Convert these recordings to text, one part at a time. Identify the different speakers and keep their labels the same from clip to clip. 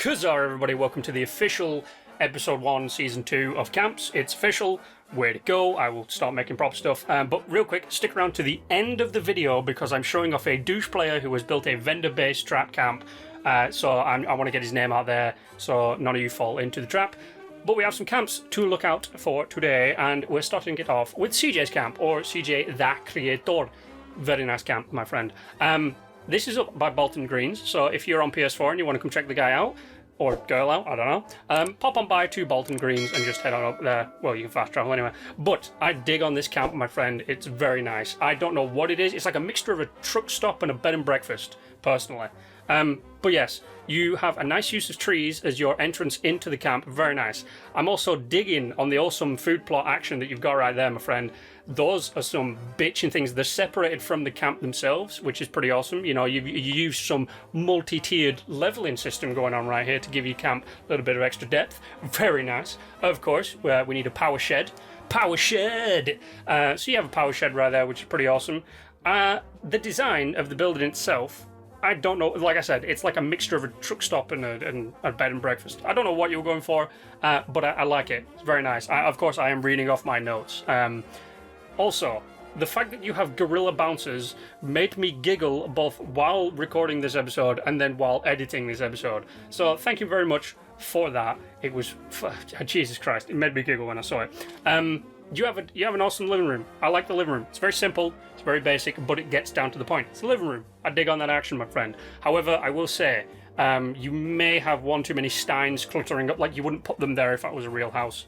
Speaker 1: Kuzar, everybody, welcome to the official episode 1 season 2 of camps. It's official, way to go. I will start making proper stuff, but real quick, stick around to the end of the video because I'm showing off a douche player who has built a vendor-based trap camp. So I want to get his name out there so none of you fall into the trap. But we have some camps to look out for today, and we're starting it off with CJs Camp, or CJ the Creator. Very nice camp, my friend. This is up by Bolton Greens, so if you're on PS4 and you want to come check the guy out, or girl out, I don't know, pop on by to Bolton Greens and just head on up there. Well, you can fast travel anyway. But I dig on this camp, my friend. It's very nice. I don't know what it is. It's like a mixture of a truck stop and a bed and breakfast, personally. But yes, you have a nice use of trees as your entrance into the camp. Very nice. I'm also digging on the awesome food plot action that you've got right there, my friend. Those are some bitching things. They're separated from the camp themselves, which is pretty awesome. You know, you use some multi-tiered leveling system going on right here to give your camp a little bit of extra depth. Very nice. Of course, we need a power shed. Power shed! So you have a power shed right there, which is pretty awesome. The design of the building itself, I don't know. Like I said, it's like a mixture of a truck stop and a bed and breakfast. I don't know what you were going for, but I like it. It's very nice. Of course, I am reading off my notes. Also, the fact that you have gorilla bouncers made me giggle both while recording this episode and then while editing this episode. So thank you very much for that. It was, Jesus Christ, it made me giggle when I saw it. You have an awesome living room. I like the living room. It's very simple, it's very basic, but it gets down to the point. It's a living room. I dig on that action, my friend. However, I will say, you may have one too many steins cluttering up. Like, you wouldn't put them there if that was a real house.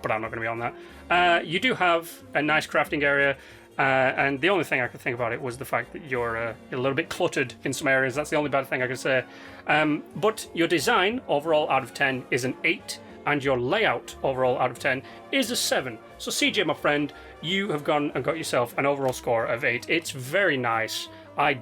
Speaker 1: But I'm not going to be on that. You do have a nice crafting area, and the only thing I could think about it was the fact that you're a little bit cluttered in some areas. That's the only bad thing I could say. But your design overall out of 10 is an 8, and your layout overall out of 10 is a 7. So CJ, my friend, you have gone and got yourself an overall score of 8. It's very nice. I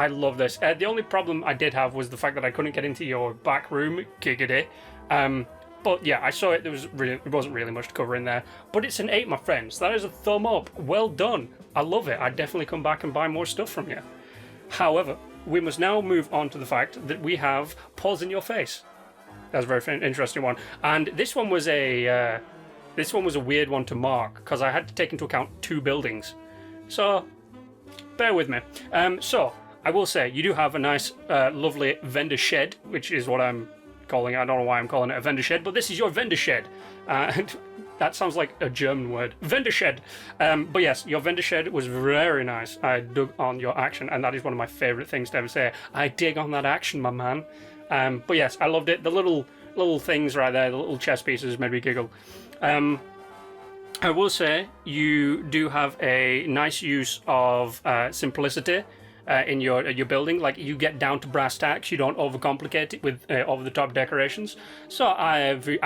Speaker 1: love this. The only problem I did have was the fact that I couldn't get into your back room, giggity. But yeah, I saw it. There wasn't really much to cover in there. But it's an 8, my friends. That is a thumb up. Well done. I love it. I'd definitely come back and buy more stuff from you. However, we must now move on to the fact that we have Paws in Your Face. That's a very interesting one. And this one was a weird one to mark because I had to take into account 2 buildings. So bear with me. So I will say you do have a nice, lovely vendor shed, which is what I'm calling it. I don't know why I'm calling it a vendor shed, but this is your vendor shed. That sounds like a German word. Vendor shed. But yes, your vendor shed was very nice. I dug on your action, and that is one of my favorite things to ever say. I dig on that action, my man. But yes, I loved it. The little things right there, the little chess pieces made me giggle. I will say you do have a nice use of simplicity in your building. Like, you get down to brass tacks. You don't overcomplicate it with over-the-top decorations. So I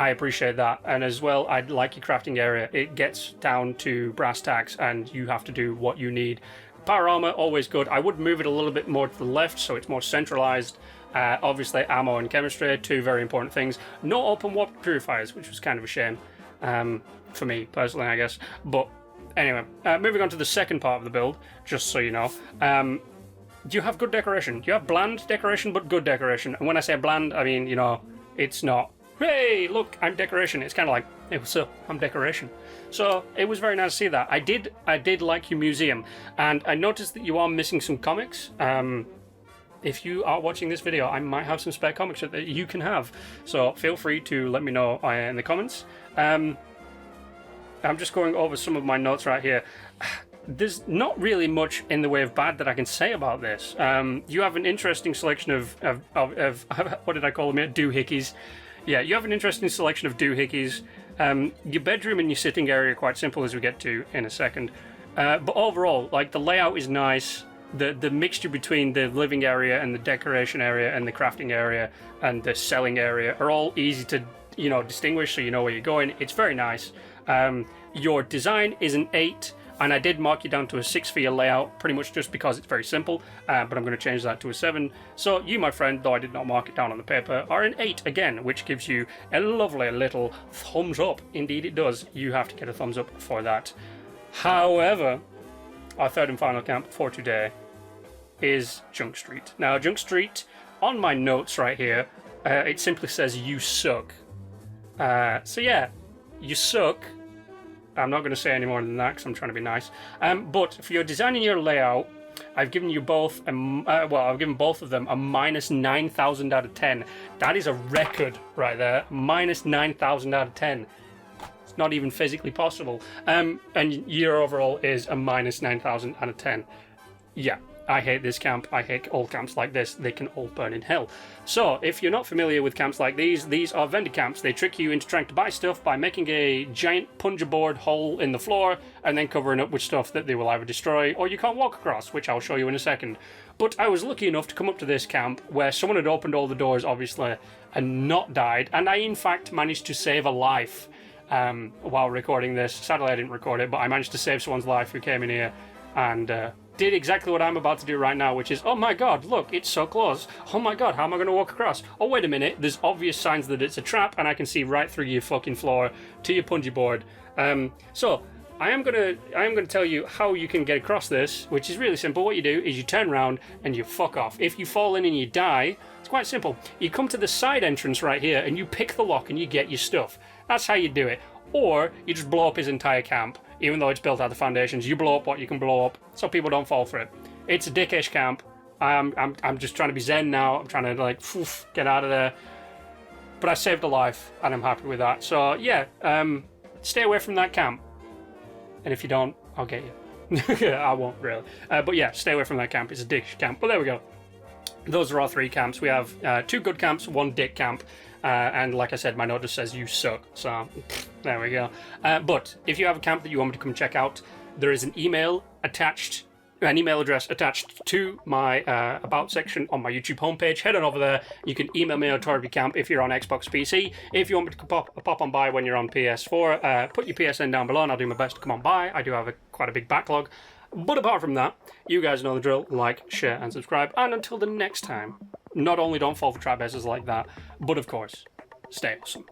Speaker 1: appreciate that. And as well, I like your crafting area. It gets down to brass tacks, and you have to do what you need. Power armor, always good. I would move it a little bit more to the left so it's more centralized. Obviously, ammo and chemistry, 2 very important things. No open warp purifiers, which was kind of a shame for me personally, I guess. But anyway, moving on to the second part of the build, just so you know. You have good decoration. You have bland decoration, but good decoration. And when I say bland, I mean, you know, it's not, hey, look, I'm decoration. It's kind of like, hey, what's up? I'm decoration. So it was very nice to see that. I did like your museum, and I noticed that you are missing some comics. If you are watching this video, I might have some spare comics that you can have. So feel free to let me know in the comments. I'm just going over some of my notes right here. There's not really much in the way of bad that I can say about this. You have an interesting selection of what did I call them? Doohickeys. Yeah, you have an interesting selection of doohickeys. Your bedroom and your sitting area are quite simple, as we get to in a second. But overall, like, the layout is nice. The mixture between the living area and the decoration area and the crafting area and the selling area are all easy to, you know, distinguish, so you know where you're going. It's very nice. Your design is an 8. And I did mark you down to a 6 for your layout, pretty much just because it's very simple, but I'm going to change that to a 7. So you, my friend, though I did not mark it down on the paper, are an 8 again, which gives you a lovely little thumbs up. Indeed it does. You have to get a thumbs up for that. However, our third and final camp for today is Chung Street. Now, Chung Street, on my notes right here, it simply says you suck. So yeah, you suck. I'm not going to say any more than that because I'm trying to be nice. But if you're designing your layout, I've given you both, I've given both of them a minus 9,000 out of 10. That is a record right there. Minus 9,000 out of 10. It's not even physically possible. And your overall is a minus 9,000 out of 10. Yeah, I hate this camp. I hate all camps like this. They can all burn in hell. So, if you're not familiar with camps like these are vendor camps. They trick you into trying to buy stuff by making a giant plunger board hole in the floor and then covering up with stuff that they will either destroy or you can't walk across, which I'll show you in a second. But I was lucky enough to come up to this camp where someone had opened all the doors, obviously, and not died. And I, in fact, managed to save a life while recording this. Sadly, I didn't record it, but I managed to save someone's life who came in here and did exactly what I'm about to do right now, which is, oh my god, look, it's so close. Oh my god, how am I going to walk across? Oh, wait a minute, there's obvious signs that it's a trap, and I can see right through your fucking floor to your punji board. So, I am gonna tell you how you can get across this, which is really simple. What you do is you turn around and you fuck off. If you fall in and you die, it's quite simple. You come to the side entrance right here, and you pick the lock and you get your stuff. That's how you do it. Or you just blow up his entire camp. Even though it's built out of foundations, you blow up what you can blow up, so people don't fall for it. It's a dickish camp. I'm just trying to be zen now. I'm trying to like get out of there. But I saved a life, and I'm happy with that. So yeah, stay away from that camp. And if you don't, I'll get you. I won't really. But yeah, stay away from that camp. It's a dickish camp. But there we go. Those are our 3 camps. We have 2 good camps, 1 dick camp. And like I said, my note just says you suck, so there we go. But if you have a camp that you want me to come check out, there is an email address attached to my about section on my YouTube homepage. Head on over there. You can email me a tour of your camp if you're on Xbox PC. If you want me to pop on by when you're on PS4, put your PSN down below and I'll do my best to come on by. I do have quite a big backlog. But apart from that, you guys know the drill. Like, share, and subscribe. And until the next time, not only don't fall for trap bases like that, but of course, stay awesome.